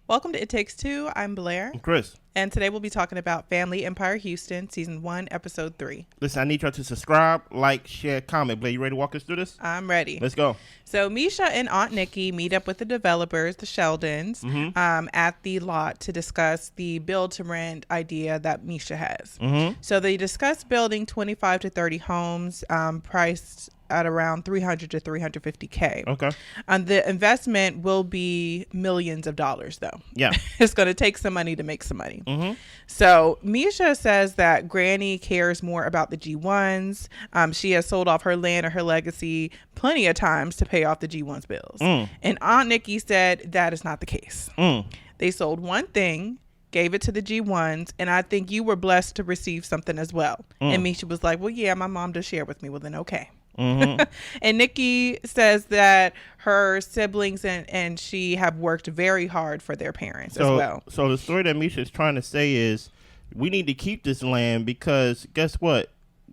Welcome to It Takes Two. I'm Blair. I'm Chris. And today we'll be talking about Family Empire Houston, Season 1, Episode 3. Listen, I need y'all to subscribe, like, share, comment. Blair, you ready to walk us through this? I'm ready. Let's go. So Misha and Aunt Nikki meet up with the developers, the Sheldons, at the lot to discuss the build-to-rent idea that Misha has. So they discuss building 25 to 30 homes, priced at around $300 to $350K. Okay. And the investment will be millions of dollars, though. Yeah. It's going to take some money to make some money. So Misha says that Granny cares more about the G1s. She has sold off her land or her legacy plenty of times to pay off the G1's bills. And Aunt Nikki said that is not the case. They sold one thing, gave it to the G1s, and I think you were blessed to receive something as well. And Misha was like, well, yeah, my mom does share with me. Well, then okay. And Nikki says that her siblings and she have worked very hard for their parents as well. So the story that Misha is trying to say is we need to keep this land because guess what?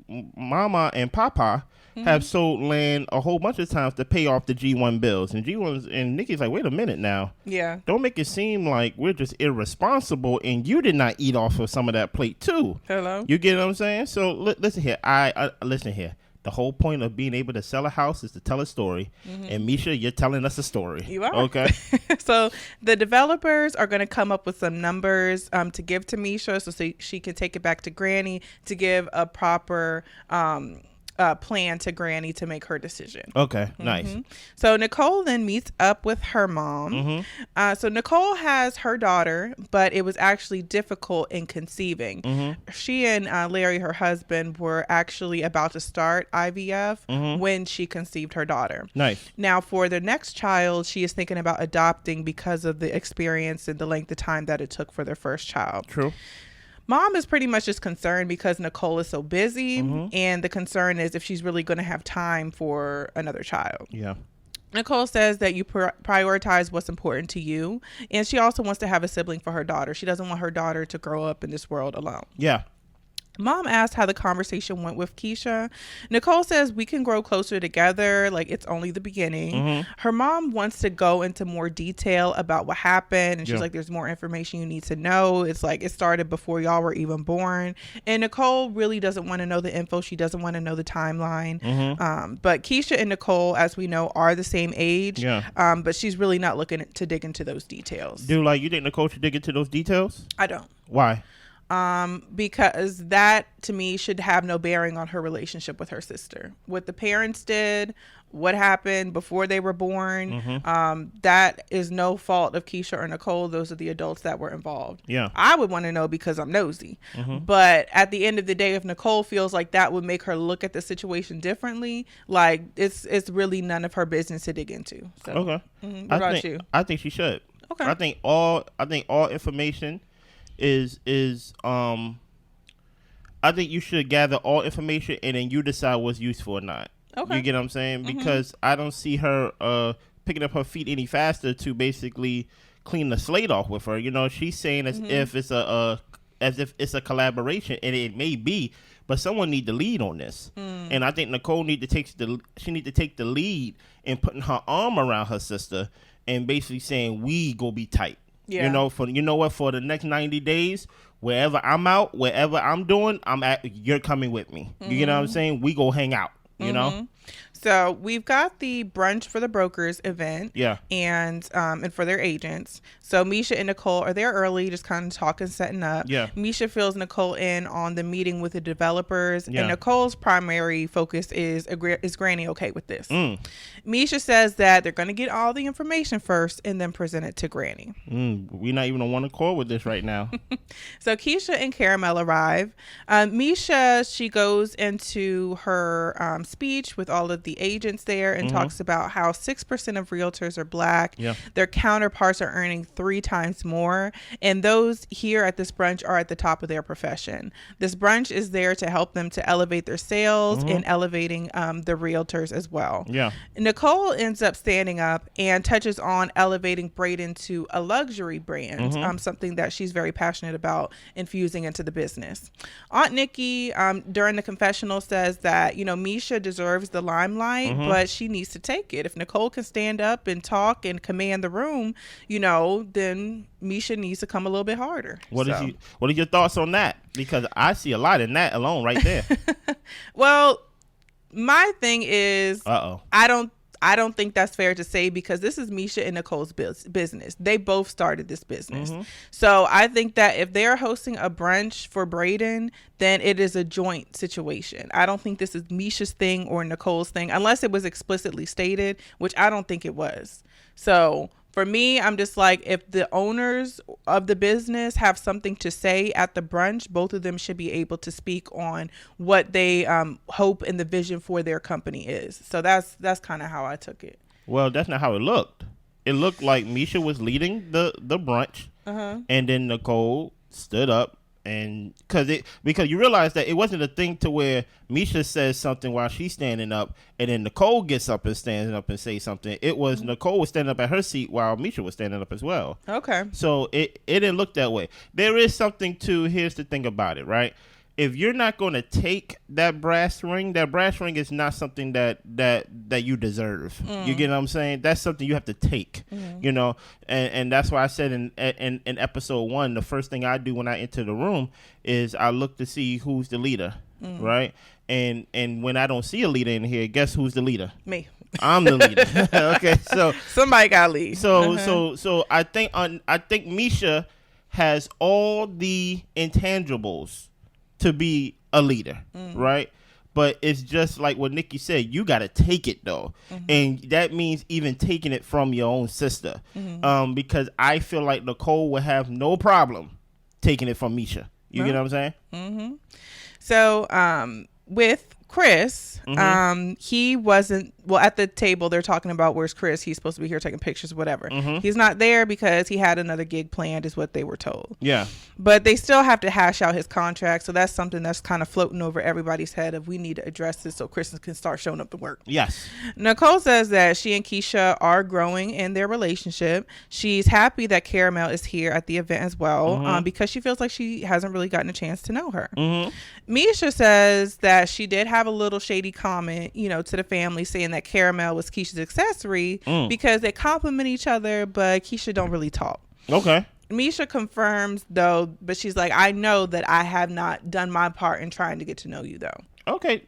Mama and Papa have sold land a whole bunch of times to pay off the G1 bills. And G1s and Nikki's like, wait a minute now. Yeah. Don't make it seem like we're just irresponsible and you did not eat off of some of that plate too. Hello. You get what I'm saying? So listen here. I listen here. The whole point of being able to sell a house is to tell a story. And Misha, you're telling us a story. You are. Okay. So the developers are going to come up with some numbers to give to Misha so she can take it back to Granny to give a proper plan to Granny to make her decision. Okay, nice. So Nicole then meets up with her mom. So Nicole has her daughter, but it was actually difficult in conceiving. She and Larry, her husband, were actually about to start IVF when she conceived her daughter. Nice. Now, for the next child, she is thinking about adopting because of the experience and the length of time that it took for their first child. True. Mom is pretty much just concerned because Nicole is so busy, and the concern is if she's really going to have time for another child. Yeah. Nicole says that you prioritize what's important to you, and she also wants to have a sibling for her daughter. She doesn't want her daughter to grow up in this world alone. Yeah. Mom asked how the conversation went with Keisha. Nicole says we can grow closer together, like it's only the beginning. Her mom wants to go into more detail about what happened, and she's like, there's more information you need to know. It's like it started before y'all were even born. And Nicole really doesn't want to know the info. She doesn't want to know the timeline. But Keisha and Nicole, as we know, are the same age. But she's really not looking to dig into those details. Dude, like, you think Nicole should dig into those details? I don't. Why? Because that to me should have no bearing on her relationship with her sister. What the parents did, what happened before they were born, that is no fault of Keisha or Nicole. Those are the adults that were involved. Yeah, I would want to know because I'm nosy. But at the end of the day, if Nicole feels like that would make her look at the situation differently, like it's really none of her business to dig into. So, okay. What about you? I think she should. Okay. I think all information is I think you should gather all information and then you decide what's useful or not. Okay. You get what I'm saying? Because I don't see her picking up her feet any faster to basically clean the slate off with her. You know, she's saying as if it's a collaboration, and it may be, but someone need to lead on this. And I think Nicole need to take the lead in putting her arm around her sister and basically saying we go be tight. Yeah. For the next 90 days, wherever I'm out, wherever I'm doing, you're coming with me. You get what I'm saying? We go hang out, you know? So we've got the brunch for the brokers event, and for their agents. So Misha and Nicole are there early, just kind of talking, setting up. Yeah. Misha fills Nicole in on the meeting with the developers, and Nicole's primary focus is Granny okay with this? Misha says that they're going to get all the information first and then present it to Granny. We're not even on one accord with this right now. So Keisha and Karamell arrive. Misha, she goes into her speech with all of the agents there and talks about how 6% of realtors are black. Yeah. Their counterparts are earning 3 times more, and those here at this brunch are at the top of their profession. This brunch is there to help them to elevate their sales and elevating the realtors as well. Yeah. Nicole ends up standing up and touches on elevating Braden to a luxury brand, something that she's very passionate about infusing into the business. Aunt Nikki during the confessional says that Misha deserves the limelight limelight, but she needs to take it. If Nicole can stand up and talk and command the room, then Misha needs to come a little bit harder. What are your thoughts on that? Because I see a lot in that alone right there. Well, my thing is, I don't think that's fair to say, because this is Misha and Nicole's business. They both started this business. So I think that if they're hosting a brunch for Braden, then it is a joint situation. I don't think this is Misha's thing or Nicole's thing, unless it was explicitly stated, which I don't think it was. So for me, I'm just like, if the owners of the business have something to say at the brunch, both of them should be able to speak on what they hope and the vision for their company is. So that's kind of how I took it. Well, that's not how it looked. It looked like Misha was leading the brunch, and then Nicole stood up. And because you realize that it wasn't a thing to where Misha says something while she's standing up, and then Nicole gets up and stands up and say something. It was Nicole was standing up at her seat while Misha was standing up as well. Okay. So it didn't look that way. There is something to, here's the thing about it, right? If you're not going to take that brass ring is not something that you deserve. You get what I'm saying? That's something you have to take, and that's why I said in episode 1, the first thing I do when I enter the room is I look to see who's the leader, right? And when I don't see a leader in here, guess who's the leader? Me. I'm the leader. Okay, so somebody got to lead. So I think Misha has all the intangibles to be a leader, right? But it's just like what Nikki said, you got to take it though. And that means even taking it from your own sister. Because I feel like Nicole would have no problem taking it from Misha. You get what I'm saying? So with Chris, he wasn't, well, at the table they're talking about where's Chris, he's supposed to be here taking pictures, whatever. He's not there because he had another gig planned, is what they were told. Yeah. But they still have to hash out his contract, so that's something that's kind of floating over everybody's head of, we need to address this so Chris can start showing up to work. Yes. Nicole says that she and Keisha are growing in their relationship. She's happy that Karamell is here at the event as well, because she feels like she hasn't really gotten a chance to know her. Misha says that she did have a little shady comment, to the family, saying that Karamell was Keisha's accessory because they compliment each other, but Keisha don't really talk. Okay. Misha confirms though, but she's like, I know that I have not done my part in trying to get to know you though. Okay.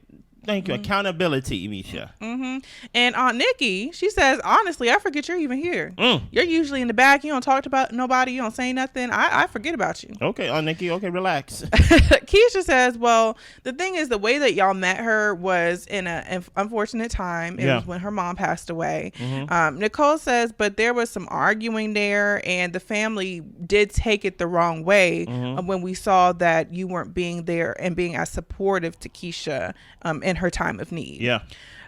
Thank you. Accountability, Misha. And Aunt Nikki, she says, honestly, I forget you're even here. You're usually in the back. You don't talk about nobody. You don't say nothing. I forget about you. Okay, Aunt Nikki. Okay, relax. Keisha says, well, the thing is, the way that y'all met her was in an unfortunate time. It was when her mom passed away. Nicole says, but there was some arguing there, and the family did take it the wrong way when we saw that you weren't being there and being as supportive to Keisha in her time of need. Yeah.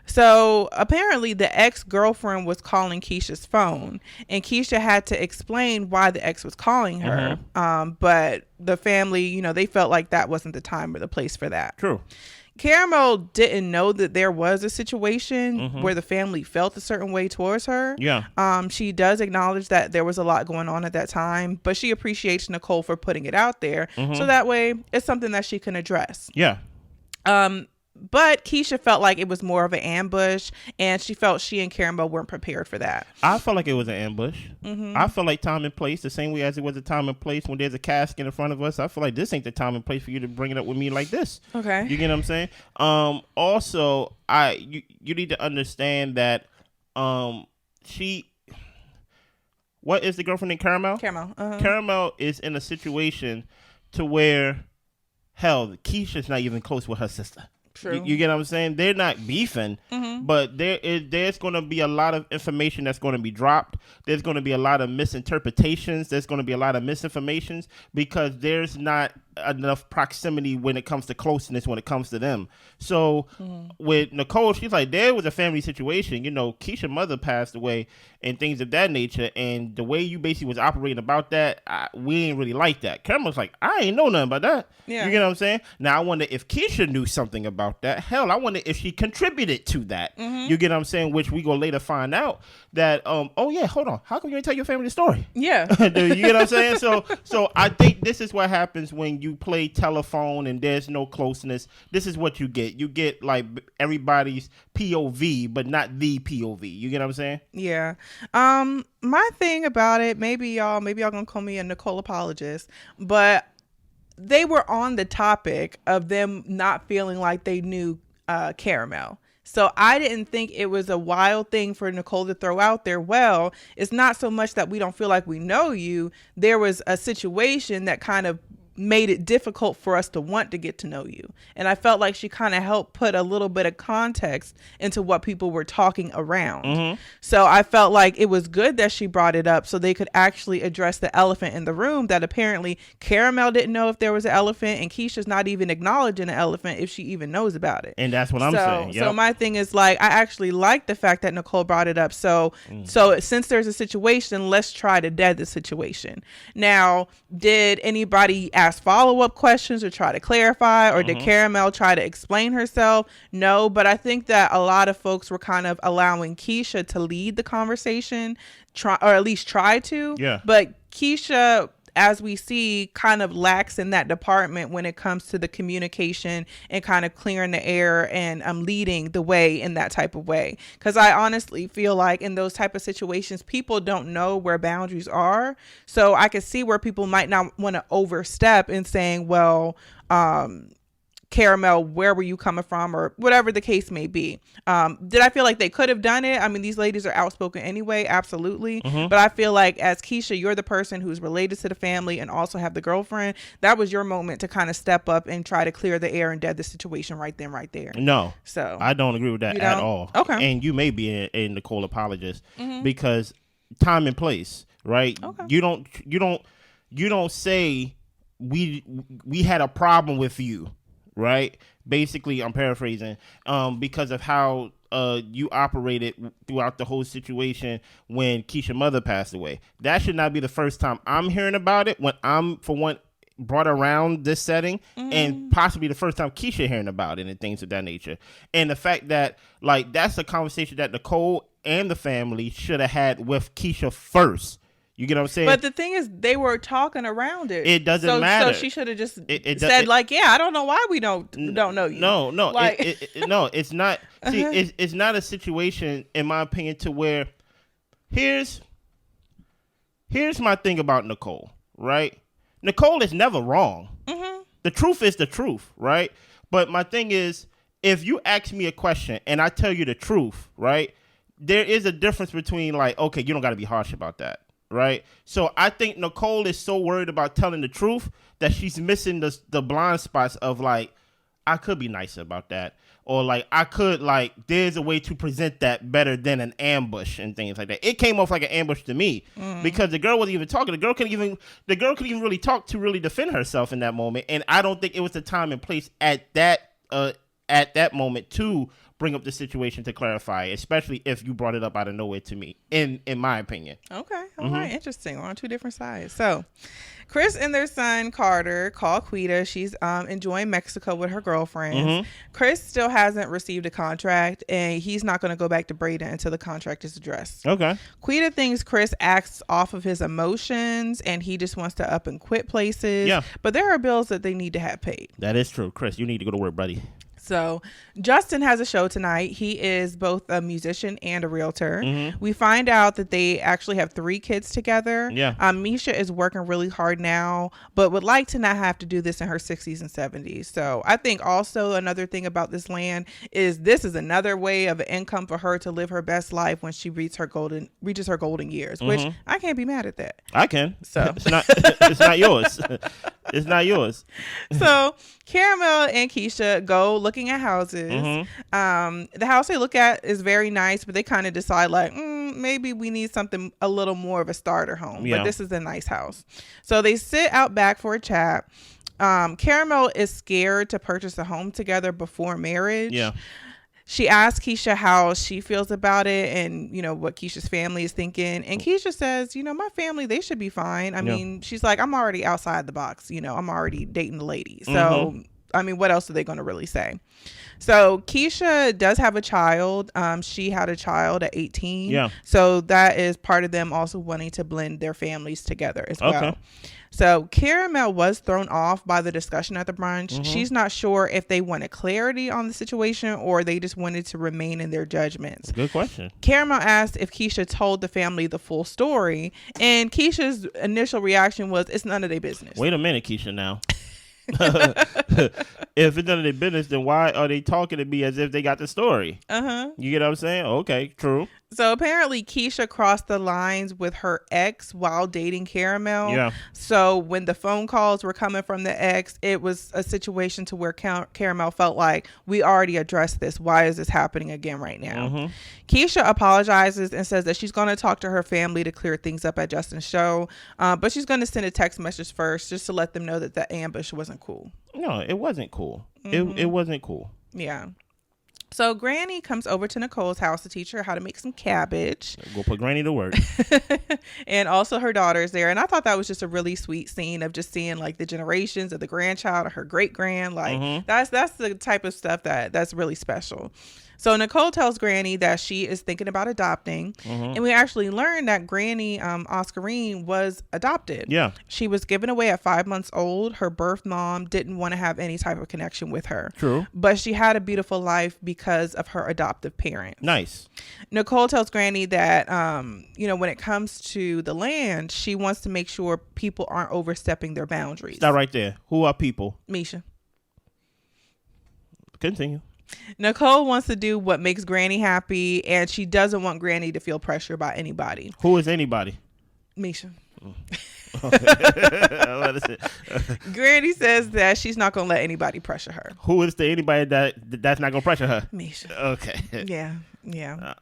So apparently the ex-girlfriend was calling Keisha's phone, and Keisha had to explain why the ex was calling her. But the family, they felt like that wasn't the time or the place for that. True. Karamell didn't know that there was a situation where the family felt a certain way towards her. Yeah. She does acknowledge that there was a lot going on at that time, but she appreciates Nicole for putting it out there. So that way it's something that she can address. Yeah. But Keisha felt like it was more of an ambush, and she felt she and Karamell weren't prepared for that. I felt like it was an ambush. I felt like time and place, the same way as it was a time and place when there's a casket in front of us. I feel like this ain't the time and place for you to bring it up with me like this. Okay. You get what I'm saying? Also, you need to understand that what is the girlfriend named Karamell? Karamell. Karamell is in a situation to where, hell, Keisha's not even close with her sister. True. You get what I'm saying? They're not beefing, but there's going to be a lot of information that's going to be dropped. There's going to be a lot of misinterpretations. There's going to be a lot of misinformations because there's not enough proximity when it comes to closeness when it comes to them. So with Nicole, she's like, there was a family situation. Keisha's mother passed away and things of that nature, and the way you basically was operating about that, we ain't really like that. Karamell's like, I ain't know nothing about that. Yeah. You get what I'm saying? Now I wonder if Keisha knew something about that. Hell, I wonder if she contributed to that. You get what I'm saying? Which we gonna later find out that oh yeah, hold on, how come you ain't tell your family the story? Yeah. You get what I'm saying? So I think this is what happens when you play telephone and there's no closeness, this is what you get. You get like everybody's POV, but not the POV. You get what I'm saying? Yeah. My thing about it, maybe y'all gonna call me a Nicole apologist, but they were on the topic of them not feeling like they knew Karamell. So I didn't think it was a wild thing for Nicole to throw out there. Well, it's not so much that we don't feel like we know you. There was a situation that kind of made it difficult for us to want to get to know you. And I felt like she kind of helped put a little bit of context into what people were talking around. Mm-hmm. So I felt like it was good that she brought it up so they could actually address the elephant in the room that apparently Karamell didn't know if there was an elephant, and Keisha's not even acknowledging an elephant if she even knows about it. And that's what I'm saying. Yep. So my thing is like, I actually like the fact that Nicole brought it up. So since there's a situation, let's try to dead the situation. Now, did anybody ask follow-up questions or try to clarify, or did Karamell try to explain herself? No, but I think that a lot of folks were kind of allowing Keisha to lead the conversation, or at least try to. Yeah. But Keisha, as we see, kind of lacks in that department when it comes to the communication and kind of clearing the air and leading the way in that type of way. Because I honestly feel like in those type of situations, people don't know where boundaries are. So I could see where people might not want to overstep in saying, well, Karamell, where were you coming from, or whatever the case may be. Did I feel like they could have done it? I mean, these ladies are outspoken anyway, absolutely. But I feel like as Keisha, you're the person who's related to the family and also have the girlfriend. That was your moment to kind of step up and try to clear the air and dead the situation right then, right there. No, so I don't agree with that at all. Okay. And you may be a Nicole apologist because time and place, right? Okay. You don't say we had a problem with you. Right. Basically, I'm paraphrasing, because of how you operated throughout the whole situation when Keisha's mother passed away. That should not be the first time I'm hearing about it when I'm, for one, brought around this setting, and possibly the first time Keisha hearing about it and things of that nature. And the fact that, like, that's a conversation that Nicole and the family should have had with Keisha first. You get what I'm saying? But the thing is, they were talking around it. It doesn't matter. So she should have just said, like, yeah, I don't know why we don't know you. No. Like, no, it's not. See, it's not a situation, in my opinion, to where here's my thing about Nicole, right? Nicole is never wrong. The truth is the truth, right? But my thing is, if you ask me a question and I tell you the truth, right, there is a difference between, like, okay, you don't got to be harsh about that. Right. So I think Nicole is so worried about telling the truth that she's missing the blind spots of, like, I could be nicer about that. Or, like, I could, like, there's a way to present that better than an ambush and things like that. It came off like an ambush to me because the girl wasn't even talking. The girl couldn't even really talk to really defend herself in that moment. And I don't think it was the time and place at that moment to bring up the situation to clarify, especially if you brought it up out of nowhere to me, in my opinion. Okay. All right. Interesting. We're on two different sides. So Chris and their son Carter call Quita. She's enjoying Mexico with her girlfriends. Chris still hasn't received a contract, and he's not going to go back to Braden until the contract is addressed. Okay. Quita thinks Chris acts off of his emotions, and he just wants to up and quit places. Yeah. But there are bills that they need to have paid. That is true. Chris, you need to go to work, buddy. So Justin has a show tonight. He is both a musician and a realtor. We find out that they actually have 3 kids together. Yeah. Misha is working really hard now, but would like to not have to do this in her 60s and 70s. So I think also another thing about this land is this is another way of an income for her to live her best life when she reaches her golden years, which I can't be mad at that. I can. So it's not yours. It's not yours. So Karamell and Keisha go looking at houses. The house they look at is very nice, but they kind of decide, like, maybe we need something a little more of a starter home. Yeah. But this is a nice house. So they sit out back for a chat. Karamell is scared to purchase a home together before marriage. Yeah. She asks Keisha how she feels about it and, you know, what Keisha's family is thinking. And Keisha says, you know, my family, they should be fine. I mean, she's like, I'm already outside the box. You know, I'm already dating the ladies. So I mean, what else are they going to really say? So Keisha does have a child. She had a child at 18. Yeah. So that is part of them also wanting to blend their families together as well. Okay. So Karamell was thrown off by the discussion at the brunch. She's not sure if they wanted clarity on the situation or they just wanted to remain in their judgments. Good question. Karamell asked if Keisha told the family the full story, and Keisha's initial reaction was, it's none of their business. Wait a minute, Keisha, now. If it's none of their business, then why are they talking to me as if they got the story? You get what I'm saying? Okay, true. So apparently Keisha crossed the lines with her ex while dating Karamell. Yeah. So when the phone calls were coming from the ex, it was a situation to where Karamell felt like, we already addressed this. Why is this happening again right now? Keisha apologizes and says that she's going to talk to her family to clear things up at Justin's show. But she's going to send a text message first just to let them know that the ambush wasn't cool. No, it wasn't cool. It wasn't cool. Yeah. So Granny comes over to Nicole's house to teach her how to make some cabbage. Go put Granny to work. And also her daughter's there. And I thought that was just a really sweet scene of just seeing like the generations of the grandchild or her great grand. Like that's the type of stuff that's really special. So Nicole tells Granny that she is thinking about adopting. And we actually learned that Granny Oscarene was adopted. Yeah. She was given away at 5 months old. Her birth mom didn't want to have any type of connection with her. True. But she had a beautiful life because of her adoptive parents. Nice. Nicole tells Granny that, when it comes to the land, she wants to make sure people aren't overstepping their boundaries. Stop right there. Who are people? Misha. Continue. Nicole wants to do what makes Granny happy, and she doesn't want Granny to feel pressure by anybody. Who is anybody? Misha. Granny says that she's not going to let anybody pressure her. Who is the anybody that's not going to pressure her? Misha. Okay. Yeah.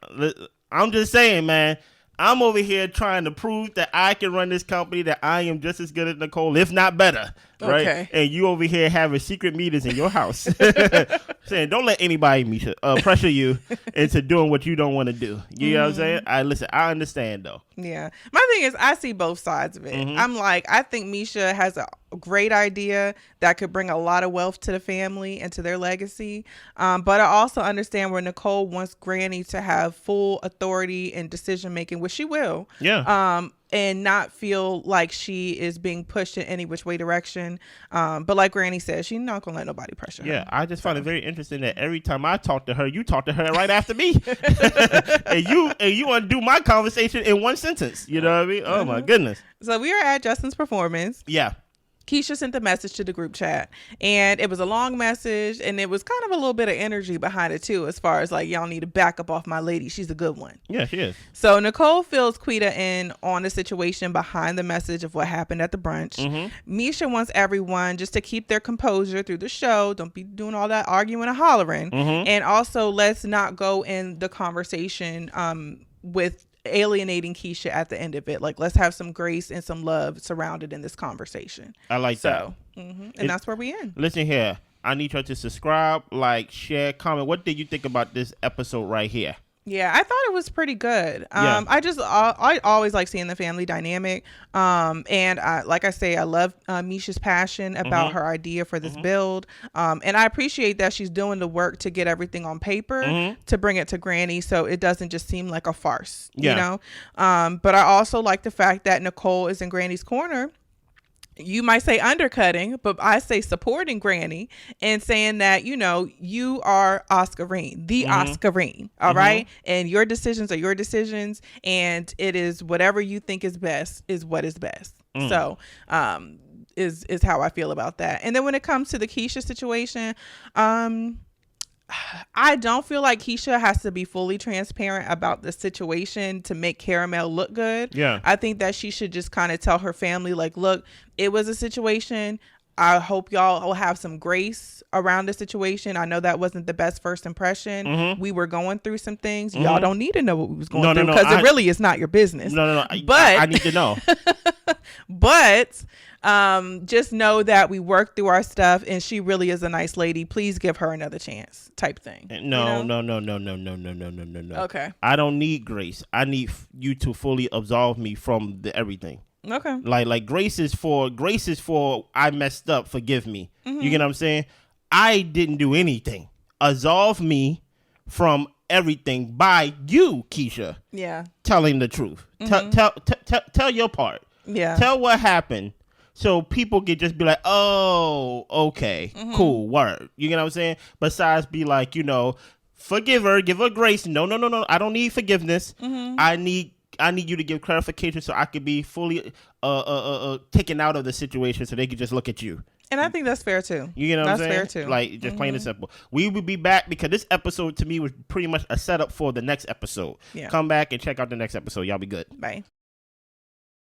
I'm just saying, man. I'm over here trying to prove that I can run this company, that I am just as good as Nicole, if not better. Right? Okay. And you over here having secret meetings in your house. Saying, don't let anybody, Misha, pressure you into doing what you don't want to do. You know what I'm saying? I understand, though. Yeah. My thing is, I see both sides of it. I'm like, I think Misha has a great idea that could bring a lot of wealth to the family and to their legacy. But I also understand where Nicole wants Granny to have full authority and decision making, which she will. Yeah. And not feel like she is being pushed in any which way direction. But like Granny says, she's not going to let nobody pressure her. Yeah, I just find it very interesting that every time I talk to her, you talk to her right after me. and you want to do my conversation in one sentence. You know what I mean? Oh, my goodness. So we are at Justin's performance. Yeah. Keisha sent the message to the group chat, and it was a long message, and it was kind of a little bit of energy behind it too, as far as like, y'all need to back up off my lady. She's a good one. Yeah, she is. So Nicole fills Quita in on the situation behind the message of what happened at the brunch. Misha wants everyone just to keep their composure through the show. Don't be doing all that arguing and hollering. And also, let's not go in the conversation with alienating Keisha at the end of it. Like, let's have some grace and some love surrounded in this conversation. I like that. And that's where we end. Listen here, I need you to subscribe, like, share, comment. What did you think about this episode right here? Yeah, I thought it was pretty good. I always like seeing the family dynamic. And like I say, I love Misha's passion about her idea for this build. And I appreciate that she's doing the work to get everything on paper to bring it to Granny so it doesn't just seem like a farce, you know? But I also like the fact that Nicole is in Granny's corner. You might say undercutting, but I say supporting Granny and saying that, you are Oscarene, the Oscarene. All right. And your decisions are your decisions. And it is whatever you think is best is what is best. So, is how I feel about that. And then when it comes to the Keisha situation, I don't feel like Keisha has to be fully transparent about the situation to make Karamell look good. Yeah. I think that she should just kind of tell her family, like, look, it was a situation. I hope y'all will have some grace around the situation. I know that wasn't the best first impression. We were going through some things. Y'all don't need to know what we was going through because it really is not your business. No. But I need to know. But just know that we worked through our stuff and she really is a nice lady. Please give her another chance type thing. No. Okay. I don't need grace. I need you to fully absolve me from everything. Okay. Like grace is for I messed up. Forgive me. You get what I'm saying? I didn't do anything. Absolve me from everything by you, Keisha. Yeah. Telling the truth. Tell your part. Yeah. Tell what happened. So people can just be like, oh, okay, cool, word. You know what I'm saying? Besides be like, forgive her, give her grace. No. I don't need forgiveness. I need you to give clarification so I could be fully taken out of the situation so they could just look at you. And I think that's fair too. You know what I'm saying? That's fair too. Like, just plain and simple. We will be back because this episode to me was pretty much a setup for the next episode. Yeah. Come back and check out the next episode. Y'all be good. Bye.